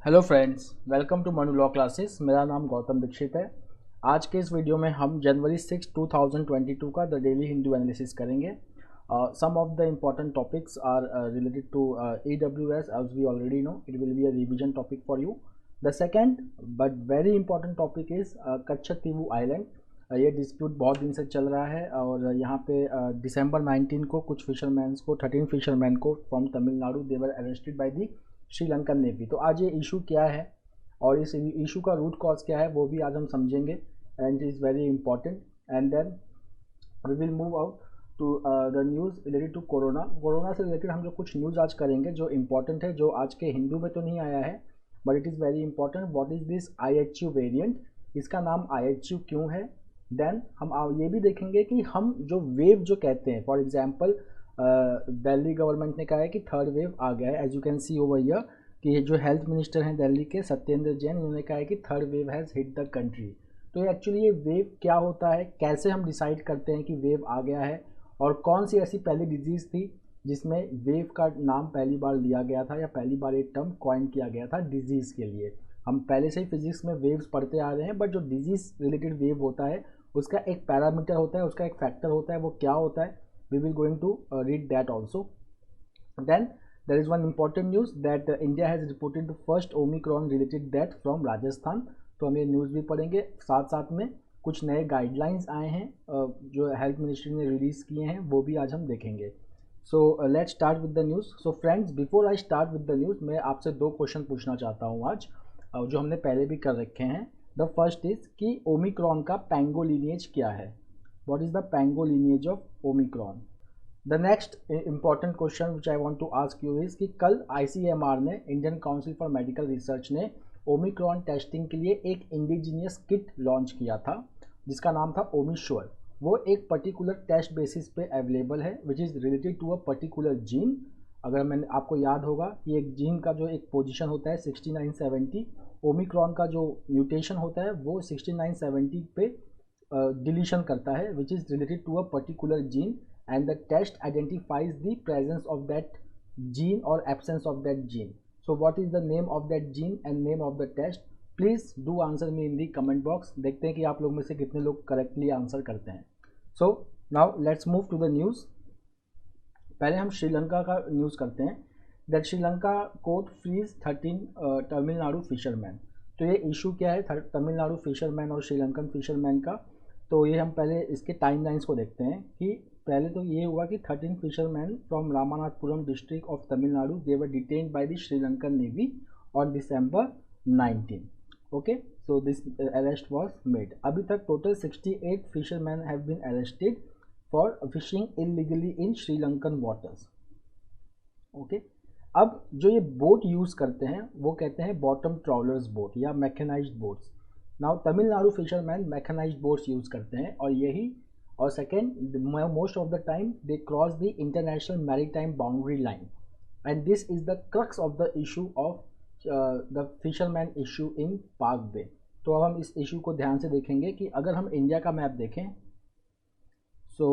Hello friends, welcome to Manu law classes. मेरा नाम गौतम दीक्षित है। आज के इस वीडियो में हम जनवरी 6 2022 का द डेली हिंदू एनालिसिस करेंगे। Some of the important topics are related to EWS as we already know. It will be a revision topic for you. The second but very important topic is Katchatheevu island. ये dispute बहुत दिन से चल रहा है और यहाँ पे दिसंबर 19 को कुछ फिशरमैन को 13 फिशरमैन को from Tamil Nadu they were arrested by the Sri Lankan navy. तो आज ये इशू क्या है और इस इशू का रूट कॉज क्या है वो भी आज हम समझेंगे and it is very important. And then we will move out to the news related to corona से रिलेटेड हम जो कुछ न्यूज़ आज करेंगे जो इंपॉर्टेंट है, जो आज के हिंदू में तो नहीं आया है but it is very important. What is this IHU variant, इसका नाम IHU क्यों है। देन हम ये भी देखेंगे कि हम जो वेव जो कहते हैं, फॉर एग्जाम्पल दिल्ली गवर्नमेंट ने कहा है कि थर्ड वेव आ गया है। As you can see over here कि जो हेल्थ मिनिस्टर हैं दिल्ली के सत्येंद्र जैन, उन्होंने कहा है कि third wave has hit the country. तो एक्चुअली ये वेव क्या होता है, कैसे हम डिसाइड करते हैं कि वेव आ गया है और कौन सी ऐसी पहली डिजीज़ थी जिसमें वेव का नाम पहली बार लिया गया था या पहली बार एक टर्म कॉइन किया गया था डिजीज़ के लिए। हम पहले से ही फिजिक्स में वेव्स पढ़ते आ रहे हैं बट जो डिजीज़ रिलेटेड वेव होता है उसका एक पैरामीटर होता है, उसका एक फैक्टर होता है, वो क्या होता है, we will going to read that also. Then there is one important news that India has reported the first Omicron related death from Rajasthan. तो हम ये न्यूज़ भी पढ़ेंगे, साथ साथ में कुछ नए गाइडलाइंस आए हैं जो हेल्थ मिनिस्ट्री ने रिलीज़ किए हैं वो भी आज हम देखेंगे। So let's start with the news. So friends, before I start with the news मैं आपसे दो क्वेश्चन पूछना चाहता हूँ आज जो हमने पहले भी कर रखे हैं। द फर्स्ट इज कि ओमिक्रॉन का पैंगो लीनिएज क्या है। What is the Pango lineage of Omicron? The next important question which I want to ask you is कि कल ICMR ने, Indian council for medical research ने ओमिक्रॉन टेस्टिंग के लिए एक इंडिजीनियस किट लॉन्च किया था जिसका नाम था ओमिश्योर। वो एक पर्टिकुलर टेस्ट बेसिस पे अवेलेबल है which is related to a particular gene. अगर मैंने आपको याद होगा कि एक जीन का जो एक पोजीशन होता है 6970, ओमिक्रॉन का जो म्यूटेशन होता है वो 6970 पे deletion करता है which is related to a particular gene and the test identifies the presence of that gene or absence of that gene. So what is the name of that gene and name of the test? Please do answer me in the comment box. देखते हैं कि आप लोग में से कितने लोग correctly answer करते हैं। So now let's move to the news. पहले हम श्रीलंका का न्यूज़ करते हैं। That Sri Lanka court frees 13 Tamil Nadu fisherman. तो ये इशू क्या है तमिलनाडु फिशरमैन और श्रीलंकन फिशरमैन का। तो ये हम पहले इसके टाइमलाइंस को देखते हैं कि पहले तो ये हुआ कि 13 fishermen from Ramanathapuram district of Tamil Nadu they were detained by the Sri Lankan navy on December 19। Okay, so this arrest was made. अभी तक total 68 fishermen have been arrested for fishing illegally in Sri Lankan waters. Okay, अब जो ये बोट यूज़ करते हैं वो कहते हैं बॉटम ट्रॉलर्स बोट या mechanised boats. Now Tamil Nadu fisherman mechanised boats use करते हैं और यही और second most of the time they cross the international maritime boundary line and this is the crux of the issue of the fisherman issue in Palk Bay. तो अब हम इस issue को ध्यान से देखेंगे कि अगर हम इंडिया का मैप देखें सो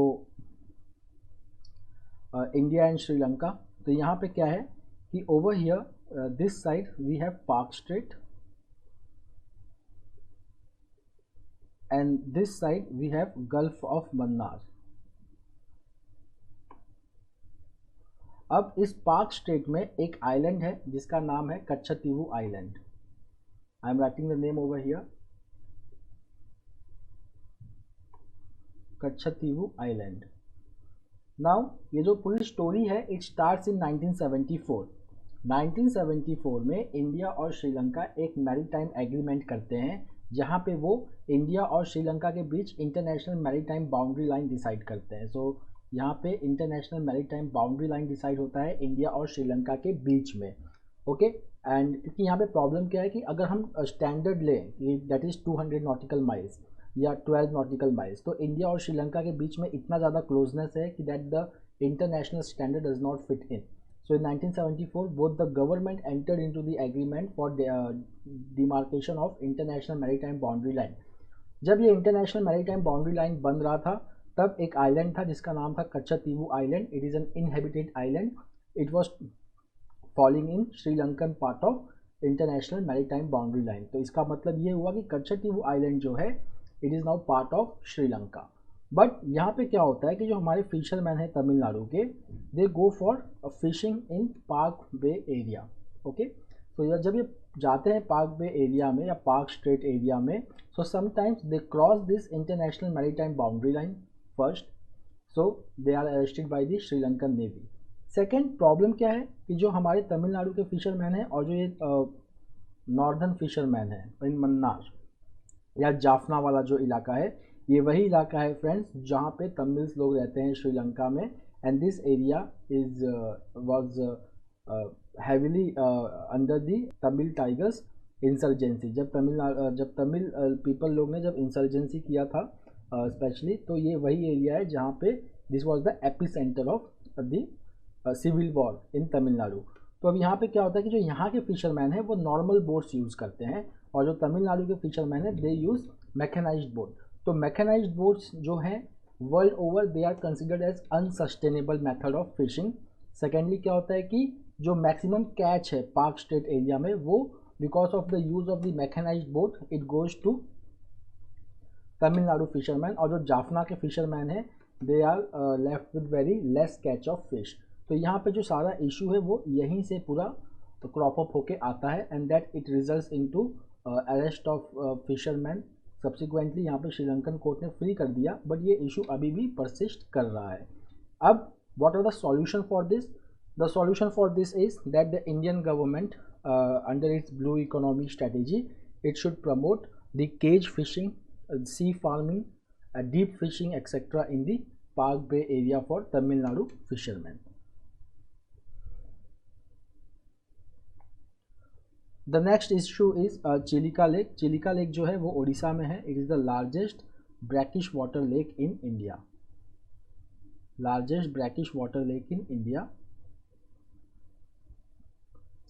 इंडिया एंड श्रीलंका, तो यहाँ पे क्या है कि over here this side we have Palk Strait and this side we have Gulf of Mannar. अब इस पाक स्टेट में एक आइलैंड है जिसका नाम है Katchatheevu island. I am writing the name over here, Katchatheevu island. Now ये जो पूरी स्टोरी है इट स्टार्ट्स इन 1974। 1974 में इंडिया और श्रीलंका एक मैरीटाइम एग्रीमेंट करते हैं जहाँ पे वो इंडिया और श्रीलंका के बीच international maritime boundary line decide करते हैं। सो यहाँ पे international maritime boundary line decide होता है इंडिया और श्रीलंका के बीच में। ओके, एंड क्योंकि यहाँ पे प्रॉब्लम क्या है कि अगर हम स्टैंडर्ड लें दैट इज़ 200 नॉटिकल माइल्स या 12 नॉटिकल माइल्स, तो इंडिया और श्रीलंका के बीच में इतना ज़्यादा क्लोजनेस है कि that the international standard does not fit in. So in 1974, both the government entered into the agreement for the demarcation of international maritime boundary line. जब ये इंटरनेशनल मैरीटाइम बाउंड्री लाइन बन रहा था तब एक आइलैंड था जिसका नाम था Katchatheevu island. It is an inhabited island. It was falling in Sri Lankan part of international maritime boundary line. तो इसका मतलब ये हुआ कि कच्छतीवु आइलैंड जो है it is now part of Sri Lanka. But यहाँ पे क्या होता है कि जो हमारे फिशरमैन हैं तमिलनाडु के, they go for fishing in Palk Bay area. Okay, तो जब ये जाते हैं पार्क बे एरिया में या पार्क स्ट्रेट एरिया में, so sometimes they cross this international maritime boundary line first, so they are arrested by the Sri Lankan navy. Second problem क्या है कि जो हमारे तमिलनाडु के फिशरमैन हैं और जो ये नॉर्दर्न फिशरमैन है इन मन्नार या जाफना वाला जो इलाका है, ये वही इलाका है फ्रेंड्स जहाँ पे तमिल्स लोग रहते हैं श्रीलंका में। And this area is was heavily under the Tamil tigers insurgency. जब तमिल पीपल लोग ने जब इंसर्जेंसी किया था स्पेशली, तो ये वही एरिया है जहाँ पे this was the epicentre of the civil war in Tamil Nadu. तो अब यहाँ पे क्या होता है कि जो यहाँ के फिशरमैन हैं वो नॉर्मल बोट्स यूज़ करते हैं और जो तमिलनाडु के फिशरमैन हैं दे यूज़ मैकेनाइज्ड बोट। तो मैकेनाइज्ड बोट्स जो हैं world over they are considered as unsustainable method of fishing. Secondly क्या होता है कि जो मैक्सिमम कैच है पार्क स्ट्रेट एरिया में वो because of the use of the mechanised boat it goes to Tamil Nadu fisherman, और जो जाफना के फिशरमैन हैं they are left with very less catch of fish. तो यहाँ पे जो सारा इशू है वो यहीं से पूरा क्रॉप अप होके आता है and that it results into arrest of fisherman. Subsequently यहाँ पे श्रीलंकन कोर्ट ने फ्री कर दिया, बट ये इशू अभी भी परसिस्ट कर रहा है। अब what are the solution for this? The solution for this is that the Indian government under its blue economy strategy it should promote the cage fishing, sea farming, deep fishing etc. in the Park Bay area for Tamil Nadu fishermen. The next issue is Chilika Lake. Chilika Lake जो है वो ओडिशा में है। It is the largest brackish water lake in India. Largest brackish water lake in India.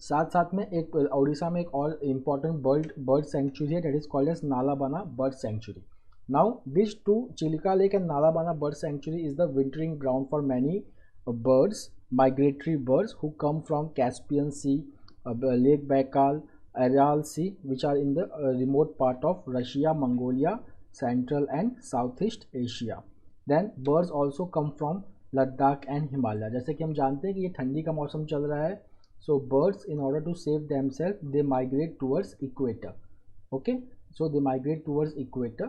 साथ साथ में एक ओडिशा में एक और इम्पॉर्टेंट बर्ड सेंचुरी है, that is called as Nalabana bird sanctuary. Now this two Chilika lake and Nalabana bird sanctuary is the wintering ground for many birds, migratory birds who come from Caspian Sea, lake Baikal, Aral Sea which are in the remote part of Russia, Mongolia, central and south east Asia. Then birds also come from Ladakh and Himalaya. जैसे कि हम जानते हैं कि ये ठंडी का मौसम चल रहा है, so birds in order to save themselves they migrate towards equator. Okay, so they migrate towards equator,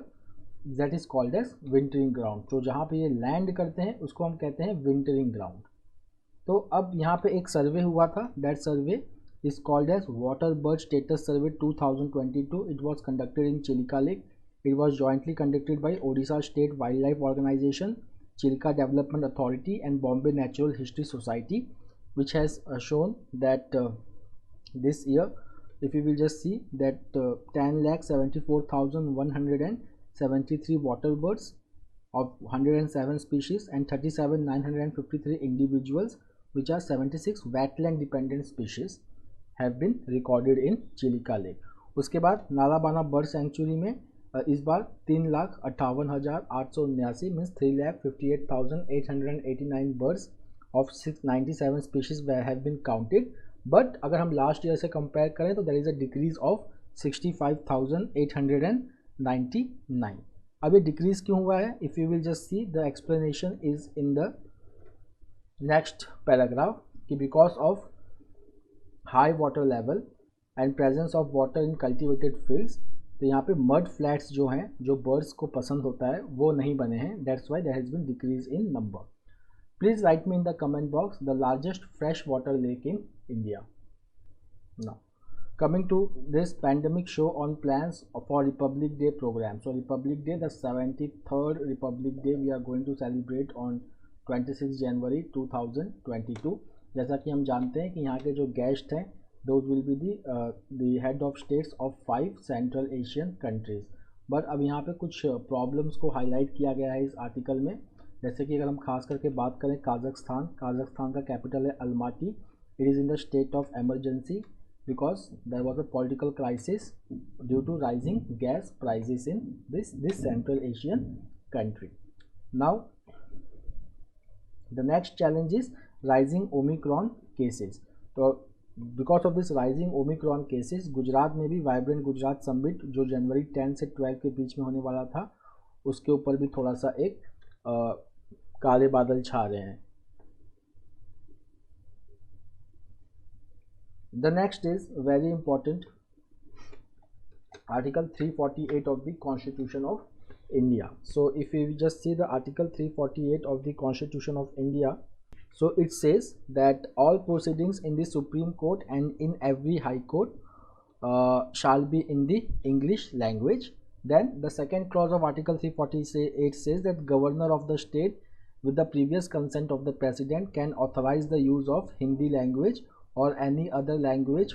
that is called as wintering ground. तो जहाँ पे ये लैंड करते हैं उसको हम कहते हैं विंटरिंग ग्राउंड। तो अब यहाँ पे एक सर्वे हुआ था, that survey is called as water bird status survey 2022. it was conducted in Chilika Lake. It was jointly conducted by Odisha State Wildlife Organization, Chilka Development Authority and Bombay Natural History Society, which has shown that this year if you will just see that 10,74,173 water birds of 107 species and 37,953 individuals which are 76 wetland dependent species have been recorded in Chilika Lake. उसके बाद Nalabana bird century में इस बार 3,58,879 means 3,58,889 birds of 697 species have been counted, but अगर हम last year से compare करें तो there is a decrease of 65,899. अब ये डिक्रीज क्यों हुआ है? If you will just see the explanation is in the next paragraph कि because of high water level and presence of water in cultivated fields, तो यहाँ पे मड फ्लैट्स जो हैं जो बर्ड्स को पसंद होता है वो नहीं बने हैं, that's why there has been decrease in number. Please write me in the comment box the largest freshwater lake in India. Now, coming to this pandemic show on plans for Republic Day program. So Republic Day, the 73rd Republic Day, we are going to celebrate on 26 January 2022. जैसा कि हम जानते हैं कि यहाँ के जो guest हैं those will be the head of states of 5 Central Asian countries. But अब यहाँ पे कुछ प्रॉब्लम्स को हाईलाइट किया गया है इस आर्टिकल में. जैसे कि अगर हम खास करके बात करें काज़ाख्स्तान का कैपिटल है Almaty. It is in the state of emergency because there was a political crisis due to rising gas prices in this central Asian country. Now the next challenge is rising omicron cases. तो because of this rising omicron cases Gujarat में भी vibrant Gujarat summit जो जनवरी 10 से 12 के बीच में होने वाला था उसके ऊपर भी थोड़ा सा एक काले बादल छा रहे हैं. The next is very important, Article 348 of the Constitution of India. So if we just see the Article 348 of the Constitution of India, so it says that all proceedings in the Supreme Court and in every High Court shall be in the English language. Then the second clause of Article 348 says that governor of the state with the previous consent of the president can authorize the use of Hindi language or any other language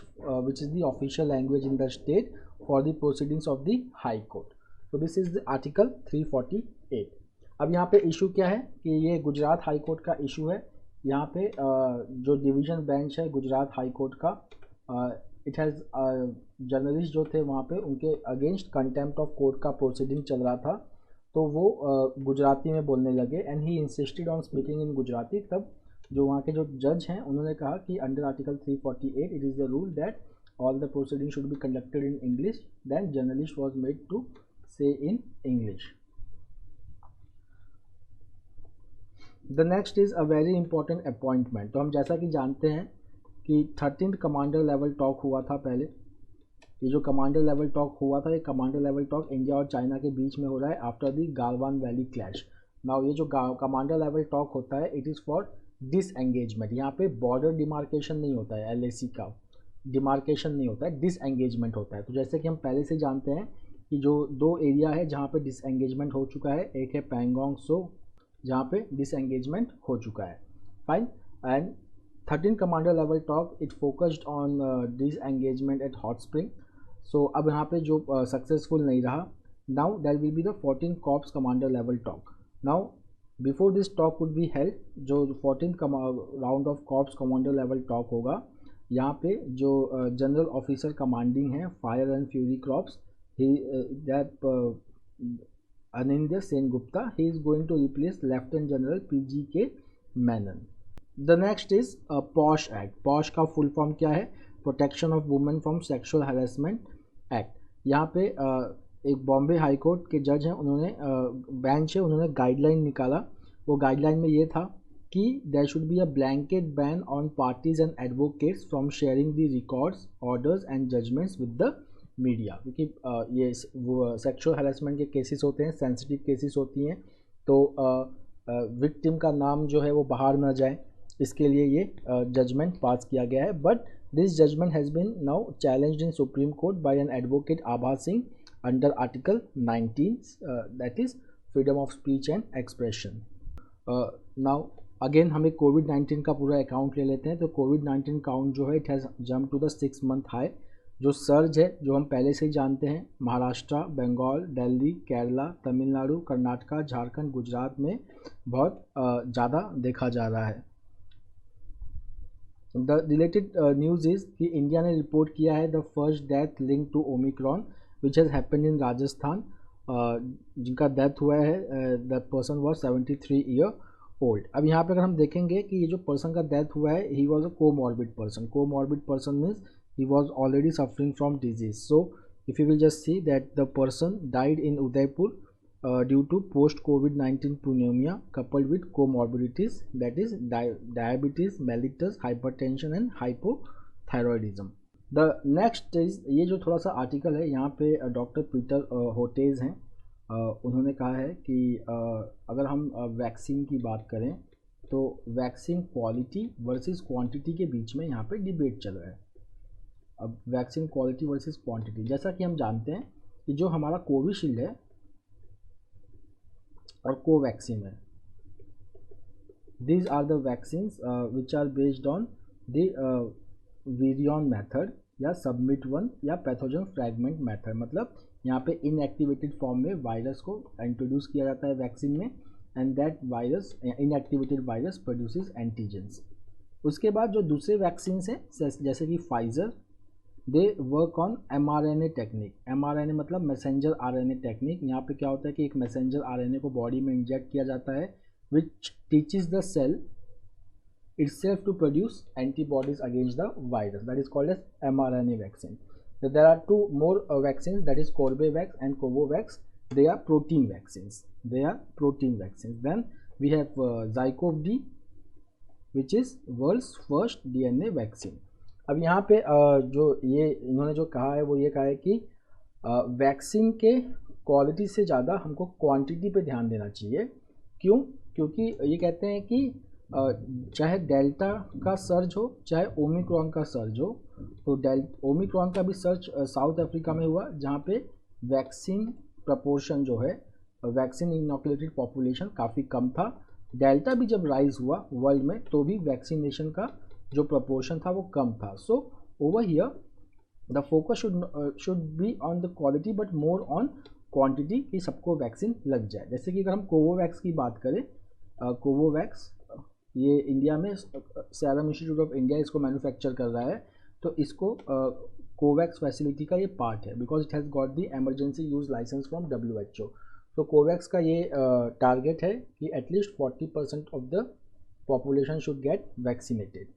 which is the official language in the state for the proceedings of the High Court. So this is the Article 348. अब यहाँ पे issue क्या है कि ये Gujarat high court का issue है. यहाँ पे जो डिवीज़न बेंच है गुजरात हाई कोर्ट का, इट हैज़ जर्नलिस्ट जो थे वहाँ पे उनके अगेंस्ट कंटेम्प्ट ऑफ कोर्ट का प्रोसीडिंग चल रहा था, तो वो गुजराती में बोलने लगे and he insisted on speaking in Gujarati. तब जो वहाँ के जो जज हैं उन्होंने कहा कि under article 348 it is the rule that all the proceeding should be conducted in English. Then journalist was made to say in English. The next is a very important appointment. तो हम जैसा कि जानते हैं कि 13th कमांडर लेवल टॉक हुआ था पहले. ये जो कमांडर लेवल टॉक हुआ था, ये कमांडर लेवल टॉक इंडिया और चाइना के बीच में हो रहा है after the Galwan valley clash. Now ये जो कमांडर लेवल टॉक होता है इट इज़ फॉर डिसएंगेजमेंट. यहाँ पे बॉर्डर डिमार्केशन नहीं होता है, LAC का डिमार्केशन नहीं होता है, डिसएंगेजमेंट होता है. तो जैसे कि हम पहले से जानते हैं कि जो दो एरिया है जहाँ पे डिसएंगेजमेंट हो चुका है, एक है पैंगोंग सो जहाँ पे डिसएंगेजमेंट हो चुका है. Fine. And 13 commander level talk it focused on disengagement at hot spring. So अब यहाँ पे जो सक्सेसफुल नहीं रहा, now there will be the 14 corps commander level talk. Now before this talk would be held, जो 14th round of corps commander level talk होगा, यहाँ पे जो जनरल ऑफिसर कमांडिंग है fire and fury corps, he that Anindya Sen Gupta, he is going to replace lieutenant general PGK Menon. The next is POSH act. POSH का full form क्या है? Protection of women from sexual harassment act. यहाँ पे एक Bombay high court के जज हैं, उन्होंने बेंच है, उन्होंने गाइडलाइन निकाला. वो गाइडलाइन में ये था कि there should be a blanket ban on parties and advocates from sharing the records, orders and judgments with the media. क्योंकि ये वो सेक्सुअल हैरेसमेंट के केसेस होते हैं, सेंसिटिव केसेस होती हैं, तो विक्टिम का नाम जो है वो बाहर ना जाए, इसके लिए ये जजमेंट पास किया गया है. But this judgment has been now challenged in supreme court by an advocate Abha Singh under Article 19, that is freedom of speech and expression. Now again हमें कोविड-19 का पूरा अकाउंट ले लेते हैं. तो कोविड-19 काउंट जो है it has jump to the 6 month high. जो सर्ज है जो हम पहले से ही जानते हैं, महाराष्ट्र, बंगाल, दिल्ली, केरला, तमिलनाडु, कर्नाटका, झारखंड, गुजरात में बहुत ज़्यादा देखा जा रहा है. द रिलेटेड न्यूज़ इज़ कि इंडिया ने रिपोर्ट किया है the first death link to omicron which has happened in Rajasthan. जिनका डेथ हुआ है that person was 73 year old. अब यहाँ पे अगर हम देखेंगे कि ये जो पर्सन का डेथ हुआ है he was a comorbid person. Comorbid person means he was already suffering from disease. So if you will just see that the person died in Udaipur due to post कोविड-19 pneumonia coupled with comorbidities, that is diabetes mellitus, hypertension and hypothyroidism. The next is ये जो थोड़ा सा article है यहाँ पे doctor Peter होटेज हैं, उन्होंने कहा है कि अगर हम वैक्सीन की बात करें तो वैक्सीन क्वालिटी वर्सेस क्वांटिटी के बीच में यहाँ पे डिबेट चल रहा है. अब वैक्सीन क्वालिटी वर्सेस क्वांटिटी, जैसा कि हम जानते हैं कि जो हमारा कोविशील्ड है और कोवैक्सीन है, these are the vaccines which are based on the virion method या सबमिट वन या पैथोजन फ्रैगमेंट मेथड. मतलब यहाँ पे इनएक्टिवेटेड फॉर्म में वायरस को इंट्रोड्यूस किया जाता है वैक्सीन में and that virus inactivated virus produces antigens. उसके बाद जो दूसरे वैक्सीन हैं जैसे कि Pfizer, they work on mRNA technique. mRNA मतलब मैसेंजर RNA टेक्निक. यहाँ पे क्या होता है कि एक मैसेंजर RNA को बॉडी में इंजेक्ट किया जाता है which teaches the cell itself to produce antibodies against the virus. That is called as mRNA vaccine. So there are two more vaccines, that is Corbevax and Covovax. They are protein vaccines. Then we have ZyCoV-D, which is world's first DNA vaccine. अब यहाँ पे जो ये इन्होंने जो कहा है वो ये कहा है कि वैक्सीन के क्वालिटी से ज़्यादा हमको क्वांटिटी पे ध्यान देना चाहिए. क्यों? क्योंकि ये कहते हैं कि चाहे डेल्टा का सर्ज हो चाहे ओमिक्रॉन का सर्ज हो, तो ओमिक्रॉन का भी सर्ज साउथ अफ्रीका में हुआ जहाँ पे वैक्सीन प्रपोर्शन जो है, वैक्सीन इनोकुलेटेड पॉपुलेशन काफ़ी कम था. डेल्टा भी जब राइज हुआ वर्ल्ड में तो भी वैक्सीनेशन का जो प्रपोर्शन था वो कम था. So over here the focus should be on the quality but more on quantity, कि सबको वैक्सीन लग जाए. जैसे कि अगर हम कोवोवैक्स की बात करें, कोवोवैक्स ये इंडिया में सीरम इंस्टीट्यूट ऑफ इंडिया इसको मैन्युफैक्चर कर रहा है. तो इसको कोवैक्स फैसिलिटी का ये पार्ट है because it has got the emergency use licence from WHO. तो कोवैक्स का ये टारगेट है कि at least 40% of the population should get vaccinated.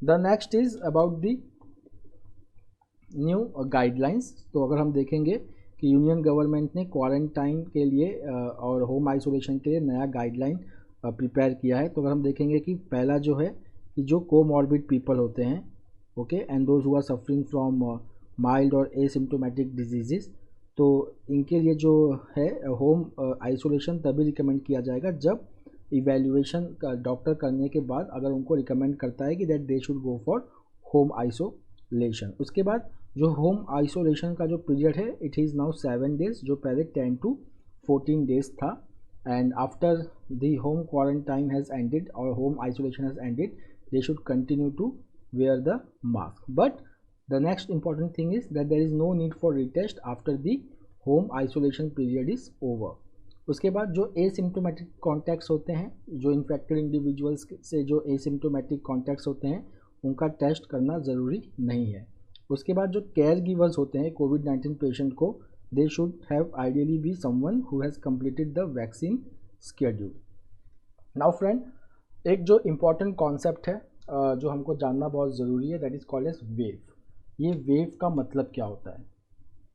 The next is about the new guidelines. तो अगर हम देखेंगे कि यूनियन गवर्नमेंट ने क्वारंटाइन के लिए और होम आइसोलेशन के लिए नया गाइडलाइन प्रिपेयर किया है. तो अगर हम देखेंगे कि पहला जो है कि जो कोमॉर्बिड पीपल होते हैं, okay, and those who are suffering from mild और एसिम्टोमेटिक डिजीजेस, तो इनके लिए जो है होम आइसोलेशन तभी रिकमेंड किया जाएगा जब इवैल्यूएशन का डॉक्टर करने के बाद अगर उनको रिकमेंड करता है कि that they should go for home isolation. उसके बाद जो होम आइसोलेशन का जो पीरियड है इट इज़ नाउ 7 days, जो पहले 10 to 14 days था. And after the home quarantine has ended और home isolation has ended, they should continue to wear the mask. But the next important thing is that there is no need for retest after the home isolation period is over. उसके बाद जो asymptomatic contacts होते हैं, जो infected individuals से जो asymptomatic contacts होते हैं उनका टेस्ट करना ज़रूरी नहीं है. उसके बाद जो केयर गिवर्स होते हैं COVID-19 पेशेंट को, they should have ideally be someone who has completed the vaccine schedule. Now friend, एक जो इम्पॉर्टेंट कॉन्सेप्ट है जो हमको जानना बहुत ज़रूरी है, that is called as wave. ये वेव का मतलब क्या होता है?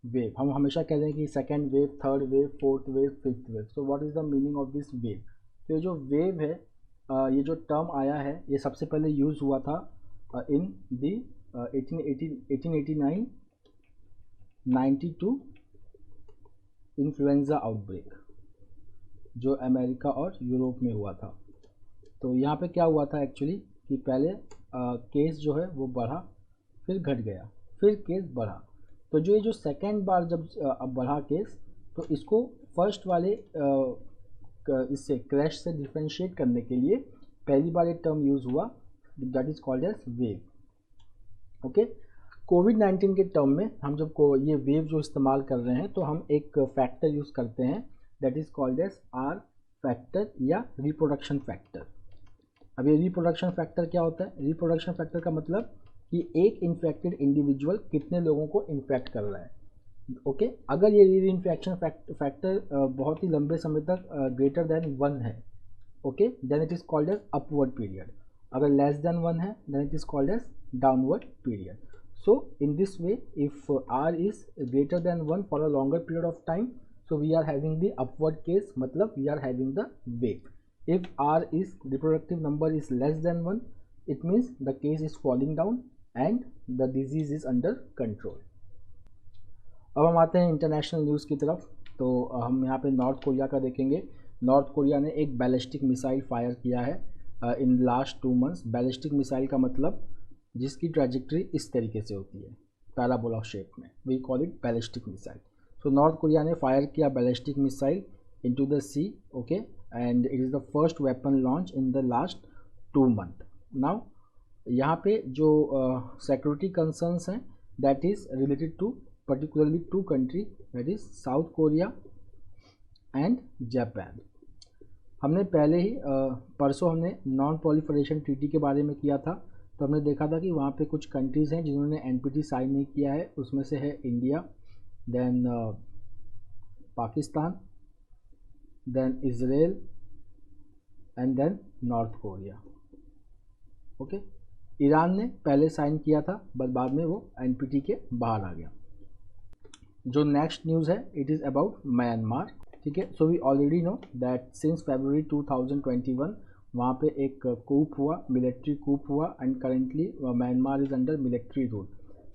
वेव हम हमेशा कहते हैं कि second wave, third wave, fourth wave, fifth wave. So what is the meaning of this wave? तो ये जो वेव है, ये जो टर्म आया है ये सबसे पहले यूज़ हुआ था इन दी 1889 92 इन्फ्लुएंजा आउटब्रेक जो अमेरिका और यूरोप में हुआ था. तो यहाँ पे क्या हुआ था एक्चुअली कि पहले केस जो है वो बढ़ा, फिर घट गया, फिर केस बढ़ा. तो जो ये जो सेकेंड बार जब बढ़ा केस, तो इसको फर्स्ट वाले इससे क्रैश से डिफ्रेंशिएट करने के लिए पहली बार एक टर्म यूज़ हुआ, that is called as wave. Okay, covid के टर्म में हम जब ये वेव जो इस्तेमाल कर रहे हैं तो हम एक फैक्टर यूज़ करते हैं, that is called as R factor या रिप्रोडक्शन फैक्टर. अब ये रिप्रोडक्शन फैक्टर क्या होता है? रिप्रोडक्शन फैक्टर का मतलब कि एक इन्फेक्टेड इंडिविजुअल कितने लोगों को इन्फेक्ट कर रहा है. ओके, अगर ये री इन्फेक्शन फैक्टर बहुत ही लंबे समय तक ग्रेटर देन 1 है, okay, then it is called as upward period. अगर लेस देन 1 है then it is called as downward period. So in this way if R is greater than 1 for a longer period of time, so we are having the upward case, मतलब we are having the wave. If R is reproductive number is less than 1, it means the case is falling down and the disease is under control. अब हम आते हैं international news की तरफ. तो हम यहाँ पे नॉर्थ कोरिया का देखेंगे. नॉर्थ कोरिया ने एक बैलिस्टिक मिसाइल फायर किया है in last 2 months. Ballistic missile का मतलब जिसकी ट्रैजेक्टरी इस तरीके से होती है, पैराबोला शेप में, we call it ballistic missile. So North Korea ने फायर किया ballistic missile into the sea, okay, and it is the first weapon launch in the last 2 months. Now यहाँ पे जो सिक्योरिटी कंसर्न्स हैं that is related to particularly 2 country, that is South Korea and Japan. हमने पहले ही परसों हमने non proliferation treaty के बारे में किया था. तो हमने देखा था कि वहाँ पे कुछ कंट्रीज़ हैं जिन्होंने NPT साइन नहीं किया है. उसमें से है India, then Pakistan, then Israel and then North Korea. Okay, Iran ने पहले साइन किया था बट बाद में वो NPT के बाहर आ गया। जो नेक्स्ट न्यूज़ है इट इज़ अबाउट म्यांमार। ठीक है, so we already know that since February 2021 वहाँ पे एक कूप हुआ, मिलिट्री कूप हुआ, and currently Myanmar is under military rule,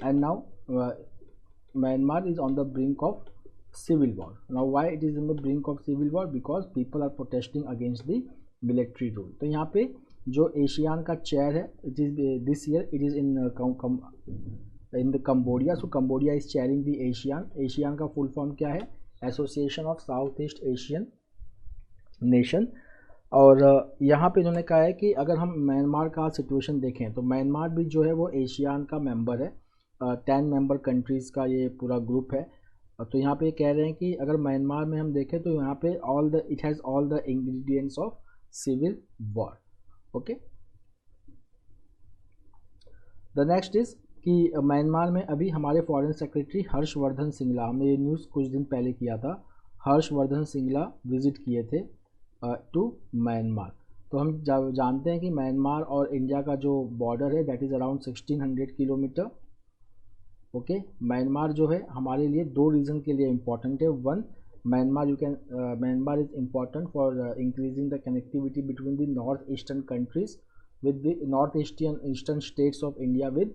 and now Myanmar is on the brink of civil war. Now why it is in the brink of civil war? Because people are protesting against the military rule. तो यहाँ पे जो ASEAN का chair है it is this year it is in the Cambodia. So Cambodia is chairing the ASEAN. ASEAN का full form क्या है? Association of South East Asian nation. और यहाँ पे इन्होंने कहा है कि अगर हम म्यांमार का सिचुएशन देखें तो म्यांमार भी जो है वो एशियान का मेंबर है। 10 मेंबर कंट्रीज़ का ये पूरा ग्रुप है। तो यहाँ पे कह रहे हैं कि अगर म्यांमार में हम देखें तो यहाँ पे it has all the ingredients of civil war. Okay, the next is कि म्यांमार में अभी हमारे फॉरेन सेक्रेटरी हर्षवर्धन सिंगला, हमने ये न्यूज़ कुछ दिन पहले किया था, हर्षवर्धन सिंगला विजिट किए थे टू म्यांमार। तो हम जानते हैं कि म्यांमार और इंडिया का जो बॉर्डर है that is around 1600 kilometre. Okay, Myanmar जो है हमारे लिए 2 रीज़न के लिए इम्पॉर्टेंट है। One, Myanmar is important for increasing the connectivity between the north eastern countries with the north eastern states of India with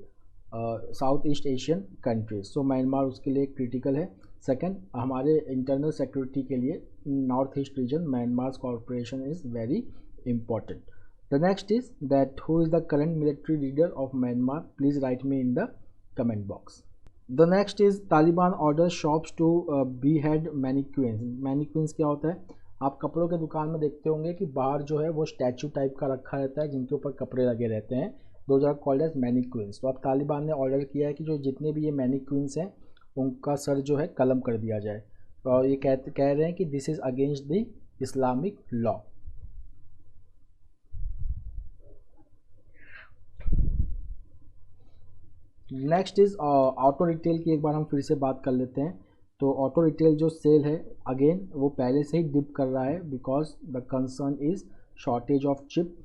south East Asian countries. So Myanmar उसके लिए critical है। सेकंड, हमारे internal security के लिए North East region Myanmar corporation is very important. The next is that who is the current military leader of Myanmar? Please write me in the comment box. The next is Taliban order shops to behead mannequins. Mannequins क्या होता है? आप कपड़ों के दुकान में देखते होंगे कि बाहर जो है वो स्टैचू टाइप का रखा रहता है जिनके ऊपर कपड़े लगे रहते हैं, दोज आर कॉल्ड एज मैनिक्विन्स। तो अब तालिबान ने ऑर्डर किया है कि जो जितने भी ये मैनिक्विन्स हैं उनका सर जो है कलम कर दिया जाए। और ये कह रहे हैं कि this is against the Islamic law. Next is auto retail की एक बार हम फिर से बात कर लेते हैं। तो ऑटो रिटेल जो सेल है अगेन वो पहले से ही डिप कर रहा है because the concern is shortage of chip,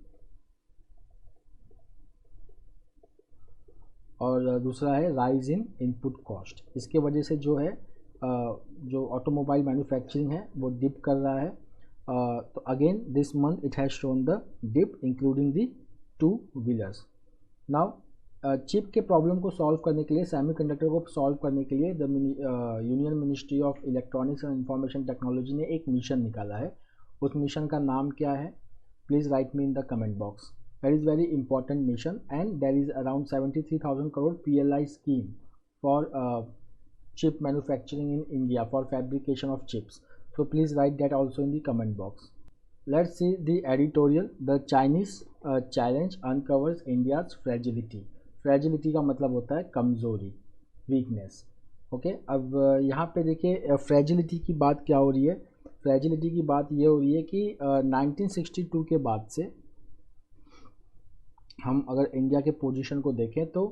और दूसरा है राइज इन इनपुट कॉस्ट। इसके वजह से जो है जो ऑटोमोबाइल मैन्युफैक्चरिंग है वो डिप कर रहा है। तो again this month it has shown the dip including the 2 wheelers. Now chip के प्रॉब्लम को सॉल्व करने के लिए, सेमीकंडक्टर को सॉल्व करने के लिए the union ministry of electronics and information technology ने एक मिशन निकाला है। उस मिशन का नाम क्या है? Please write me in the comment box. That is very important mission and there is around 73,000 crore PLI scheme for chip manufacturing in India for fabrication of chips. So please write that also in the comment box. Let's see the editorial. The Chinese challenge uncovers India's fragility. Fragility का मतलब होता है कमज़ोरी, weakness. Okay, अब यहाँ पे देखिए fragility की बात क्या हो रही है। फ्रेजिलिटी की बात ये हो रही है कि 1962 के बाद से हम अगर इंडिया के पोजीशन को देखें तो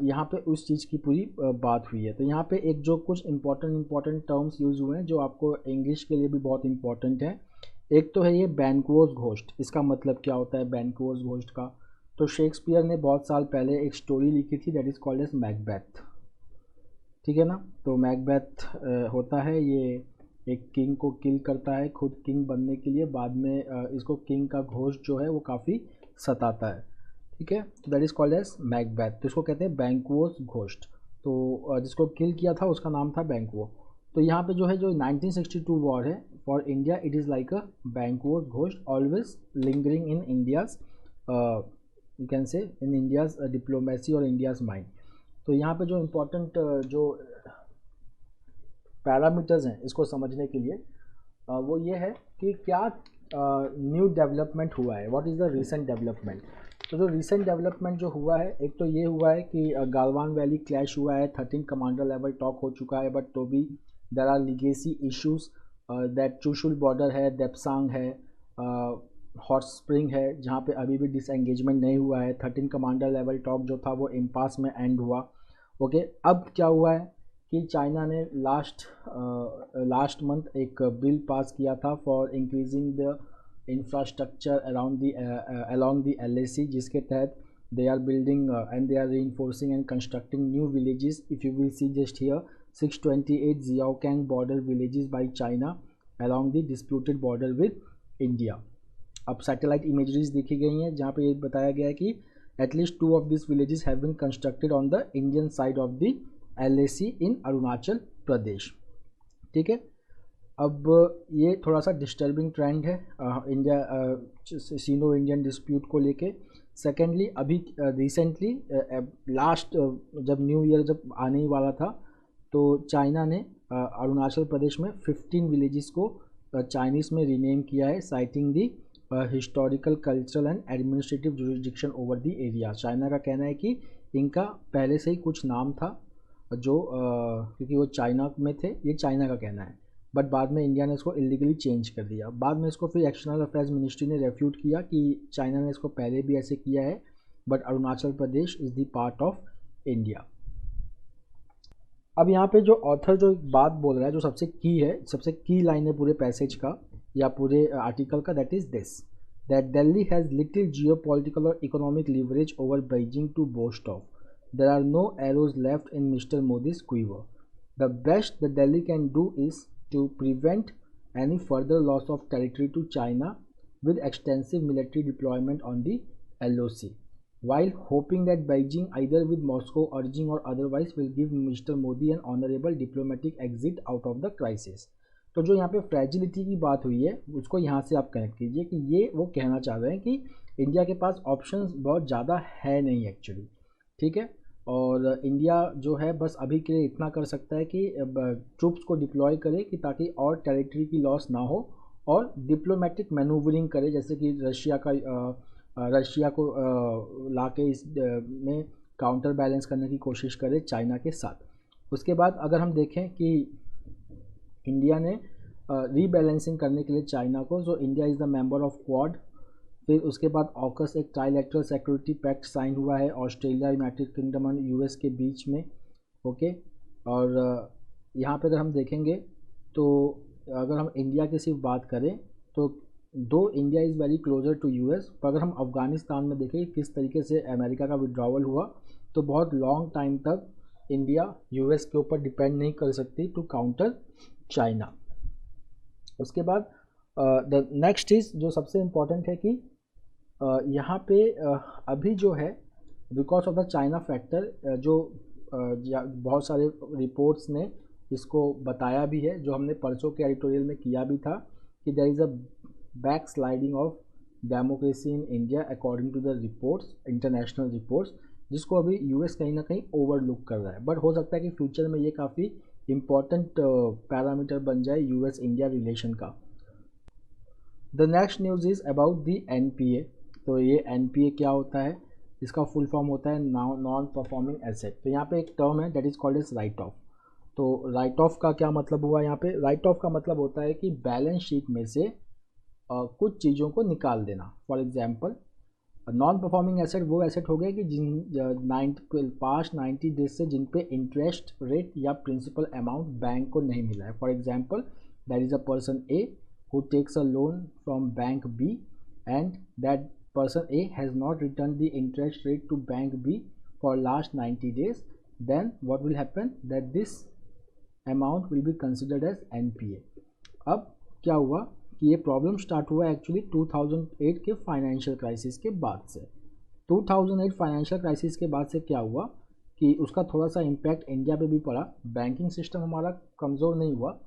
यहाँ पे उस चीज़ की पूरी बात हुई है। तो यहाँ पे एक जो कुछ इम्पॉर्टेंट टर्म्स यूज़ हुए हैं जो आपको इंग्लिश के लिए भी बहुत इंपॉर्टेंट है। एक तो है ये बैंक्वोस घोस्ट। इसका मतलब क्या होता है बैंक्वोस घोस्ट का? तो शेक्सपियर ने बहुत साल पहले एक स्टोरी लिखी थी that is called as Macbeth. ठीक है ना? तो मैकबेथ होता है ये एक किंग को किल करता है खुद किंग बनने के लिए, बाद में इसको किंग का घोस्ट जो है वो काफ़ी सताता है। ठीक है, तो that is called as Macbeth. तो इसको कहते हैं बैंक्वोस घोस्ट। तो जिसको किल किया था उसका नाम था बैंक्वो। तो यहाँ पे जो है जो 1962 वॉर है for India it is like a Banquo's ghost always lingering in India's you can say in India's diplomacy और इंडियाज़ माइंड। तो यहाँ पे जो इम्पोर्टेंट जो पैरामीटर्स हैं इसको समझने के लिए वो ये है कि क्या न्यू डेवलपमेंट हुआ है, what is the recent development. तो जो रिसेंट डेवलपमेंट जो हुआ है एक तो ये हुआ है कि गालवान वैली क्लैश हुआ है, 13 कमांडर लेवल टॉक हो चुका है, बट तो भी there are legacy issues that Chushul border है, देपसांग है, हॉट स्प्रिंग है जहाँ पे अभी भी डिसएंगेजमेंट नहीं हुआ है। 13 कमांडर लेवल टॉक जो था वो इम्पास में एंड हुआ। ओके, अब क्या हुआ है कि चाइना ने लास्ट मंथ एक बिल पास किया था for increasing the infrastructure along the LAC, जिसके तहत they are building and they are reinforcing and constructing new villages. If you will see just here, 628 Xiaokang border villages by China along the disputed border with India. अब satellite imageries देखी गई हैं जहाँ पे ये बताया गया है कि at least 2 of this villages have been constructed on the Indian side of the LAC in Arunachal Pradesh. ठीक है, अब ये थोड़ा सा डिस्टर्बिंग ट्रेंड है इंडिया सीनो इंडियन डिस्प्यूट को लेके। सेकेंडली, अभी रिसेंटली लास्ट जब न्यू ईयर जब आने ही वाला था तो चाइना ने अरुणाचल प्रदेश में 15 विलेजेस को चाइनीज़ में रीनेम किया है, citing the historical, cultural and administrative jurisdiction over the area. China का कहना है कि इनका पहले से ही कुछ नाम था जो क्योंकि वो चाइना में थे, ये चाइना का कहना है, बट बाद में इंडिया ने इसको इलीगली चेंज कर दिया। बाद में इसको फिर एक्सटर्नल अफेयर्स मिनिस्ट्री ने रेफ्यूट किया कि चाइना ने इसको पहले भी ऐसे किया है, but Arunachal Pradesh is the part of India. अब यहाँ पे जो ऑथर जो बात बोल रहा है, जो सबसे की है, सबसे की लाइन है पूरे पैसेज का या पूरे आर्टिकल का, that is this, that Delhi has little geopolitical और economic leverage over Beijing to boast of. There are no arrows left in mister Modi's quiver. The best the Delhi can do is to prevent any further loss of territory to China with extensive military deployment on the LOC, while hoping that Beijing, either with Moscow urging or otherwise, will give Mr. Modi an honorable diplomatic exit out of the crisis. तो जो यहाँ पे fragility की बात हुई है उसको यहाँ से आप कनेक्ट कीजिए कि ये वो कहना चाह रहे हैं कि इंडिया के पास ऑप्शंस बहुत ज़्यादा है नहीं एक्चुअली। ठीक है, और इंडिया जो है बस अभी के लिए इतना कर सकता है कि ट्रूप्स को डिप्लॉय करे कि ताकि और टेरिटरी की लॉस ना हो, और डिप्लोमेटिक मैनूवरिंग करे, जैसे कि रशिया को ला के इस में काउंटर बैलेंस करने की कोशिश करे चाइना के साथ। उसके बाद अगर हम देखें कि इंडिया ने रीबैलेंसिंग करने के लिए चाइना को, जो India is the member of quad, फिर उसके बाद ऑकस एक ट्राइलेटरल सिक्योरिटी पैक्ट साइन हुआ है ऑस्ट्रेलिया, यूनाइटेड किंगडम और US के बीच में। ओके, और यहाँ पे अगर हम देखेंगे तो अगर हम इंडिया की सिर्फ बात करें तो दो India is very closer to US, पर अगर हम अफ़गानिस्तान में देखें किस तरीके से अमेरिका का विड्रॉवल हुआ, तो बहुत लॉन्ग टाइम तक इंडिया US के ऊपर डिपेंड नहीं कर सकती टू काउंटर चाइना। उसके बाद द नेक्स्ट इज़ जो सबसे इम्पॉर्टेंट है कि यहाँ पे अभी जो है because of the China factor, जो बहुत सारे रिपोर्ट्स ने इसको बताया भी है, जो हमने परसों के एडिटोरियल में किया भी था, कि there is a backsliding of democracy in India according to the reports, international reports, जिसको अभी US कहीं ना कहीं ओवरलुक कर रहा है। बट हो सकता है कि फ्यूचर में ये काफ़ी इम्पॉर्टेंट पैरामीटर बन जाए US इंडिया रिलेशन का। The next news is about the NPA। तो ये NPA क्या होता है, इसका फुल फॉर्म होता है नॉन परफॉर्मिंग एसेट। तो यहाँ पे एक टर्म है that is called as write off. तो राइट ऑफ का क्या मतलब हुआ, यहाँ पे राइट ऑफ का मतलब होता है कि बैलेंस शीट में से कुछ चीज़ों को निकाल देना। For example, non performing asset वो एसेट हो गए कि जिन पास्ट 90 डेज से जिन पे इंटरेस्ट रेट या प्रिंसिपल अमाउंट बैंक को नहीं मिला है। For example, that is a person A who takes a loan from bank B and that person A has not returned the interest rate to bank B for last 90 days, then what will happen that this amount will be considered as NPA. अब क्या हुआ कि ये problem start हुआ actually 2008 के financial crisis के बाद से। 2008 फाइनेंशियल क्राइसिस के बाद से क्या हुआ कि उसका थोड़ा सा इम्पैक्ट इंडिया पे भी पड़ा। बैंकिंग सिस्टम हमारा कमज़ोर नहीं हुआ,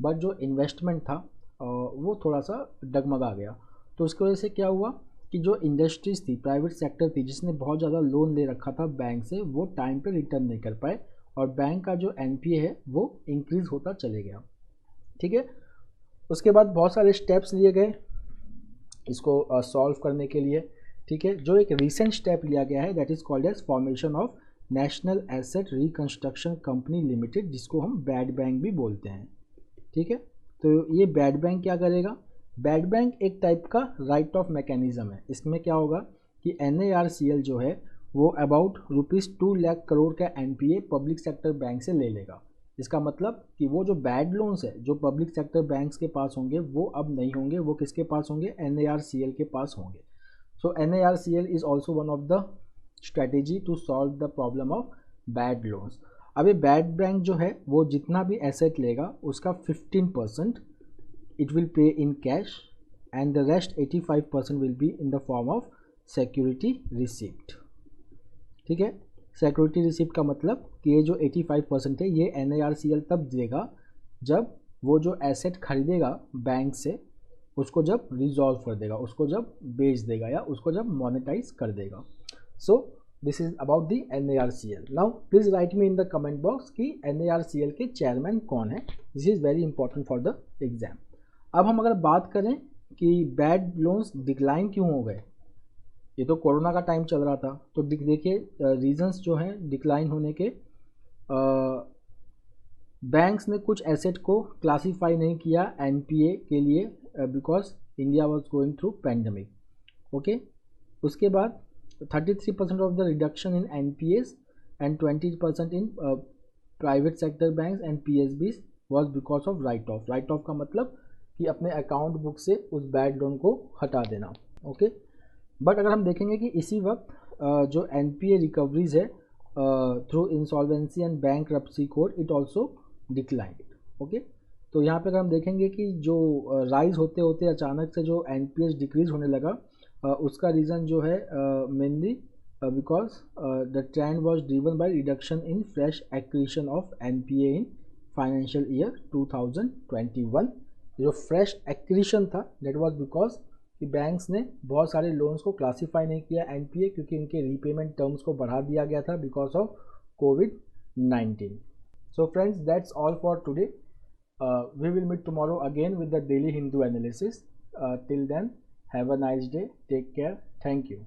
बट जो इन्वेस्टमेंट था वो थोड़ा सा डगमगा गया। तो उसकी वजह से क्या हुआ कि जो इंडस्ट्रीज़ थी, प्राइवेट सेक्टर थी, जिसने बहुत ज़्यादा लोन ले रखा था बैंक से, वो टाइम पे रिटर्न नहीं कर पाए और बैंक का जो NPA है वो इंक्रीज़ होता चले गया। ठीक है, उसके बाद बहुत सारे स्टेप्स लिए गए इसको सॉल्व करने के लिए। ठीक है, जो एक रीसेंट स्टेप लिया गया है that is called as formation of national asset reconstruction company limited, जिसको हम बैड बैंक भी बोलते हैं। ठीक है, तो ये बैड बैंक क्या करेगा, बैड बैंक एक टाइप का राइट ऑफ मैकेनिज्म है। इसमें क्या होगा कि NARCL जो है वो अबाउट ₹2 लाख करोड़ का NPA पब्लिक सेक्टर बैंक से ले लेगा। इसका मतलब कि वो जो बैड लोन्स है जो पब्लिक सेक्टर बैंक्स के पास होंगे वो अब नहीं होंगे, वो किसके पास होंगे, NARCL के पास होंगे। So NARCL is also one of the strategy to solve the problem of bad loans. अब ये बैड बैंक जो है वो जितना भी एसेट लेगा उसका 15% it will pay in cash and the rest 85% will be in the form of security receipt। ठीक है, सिक्योरिटी रिसिप्ट का मतलब कि ये जो 85% है ये NARCL तब देगा जब वो जो एसेट खरीदेगा बैंक से उसको जब रिजॉल्व कर देगा, उसको जब बेच देगा या उसको जब मोनेटाइज कर देगा। So this is about the NARCL। Now please right me in the comment box कि NARCL के चेयरमैन कौन है। This is very important for the exam. अब हम अगर बात करें कि बैड लोन्स डिक्लाइन क्यों हो गए, ये तो कोरोना का टाइम चल रहा था, तो देखिए रीजंस जो हैं डिक्लाइन होने के, बैंक्स ने कुछ एसेट को क्लासीफाई नहीं किया NPA के लिए because India was going through pandemic. Okay, उसके बाद 33% of the reduction in NPAs and 20% in private sector banks and PSBs was because of right of. Right off का मतलब कि अपने अकाउंट बुक से उस बैड लोन को हटा देना। ओके, बट अगर हम देखेंगे कि इसी वक्त जो NPA रिकवरीज है through insolvency and bankruptcy code it also declined. Okay, तो यहाँ पे अगर हम देखेंगे कि जो राइज होते होते अचानक से जो NPS डिक्रीज होने लगा उसका रीज़न जो है mainly because the trend was driven by reduction in fresh acquisition of NPA in financial year 2021। जो फ्रेश एक्विजिशन था दैट वाज बिकॉज कि बैंक्स ने बहुत सारे लोन्स को क्लासीफाई नहीं किया NPA क्योंकि उनके रीपेमेंट टर्म्स को बढ़ा दिया गया था because of COVID-19। So friends, that's all for today. We will meet tomorrow again with the daily Hindu analysis. Till then, have a nice day. Take care. Thank you.